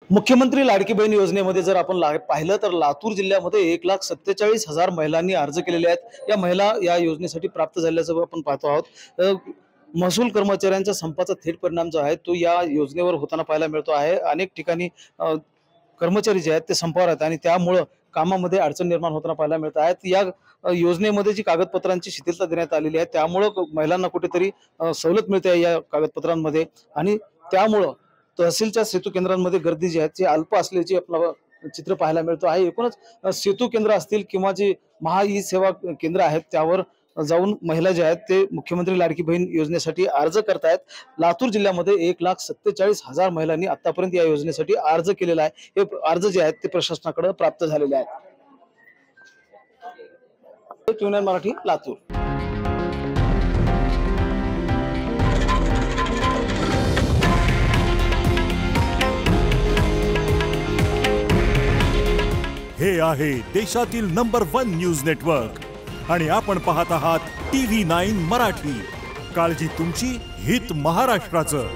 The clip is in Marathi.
मुख्यमंत्री लाडकी बहीण योजनेमध्ये जर आपण पाहिलं तर लातूर जिल्ह्यामध्ये 1,47,000 महिलांनी अर्ज केलेले आहेत। या महिला या योजनेसाठी प्राप्त झाल्याचं आपण पाहतो आहोत। महसूल कर्मचाऱ्यांच्या संपाचा थेट परिणाम जो आहे तो या योजनेवर होताना पाहायला मिळतो आहे। अनेक ठिकाणी कर्मचारी जे आहेत ते संपावर आहेत आणि त्यामुळे कामामध्ये अडचण निर्माण होताना पाहायला मिळत आहेत। या योजनेमध्ये जी कागदपत्रांची शिथिलता देण्यात आलेली आहे त्यामुळे महिलांना कुठेतरी सवलत मिळते या कागदपत्रांमध्ये आणि त्यामुळे तहसीलच्या सेतू केंद्रांमध्ये गर्दी जी आहे ती अल्प असल्याची आपल्याला चित्र पाहायला मिळतो आहे। एकूणच सेतू केंद्र असतील किंवा जे महा ई सेवा केंद्र आहेत त्यावर जाऊन महिला जे आहेत ते मुख्यमंत्री लाडकी बहीण योजनेसाठी अर्ज करतायत। लातूर जिल्ह्यामध्ये 1,47,000 महिलांनी आतापर्यंत या योजनेसाठी अर्ज केलेला आहे। हे अर्ज जे आहेत ते प्रशासनाकडे प्राप्त झालेले आहेत। मराठी लातूर। हे आहे देशातील नंबर 1 न्यूज नेटवर्क आणि आपण पाहत आहात TV9 मराठी। काळजी तुमची, हित महाराष्ट्राचं।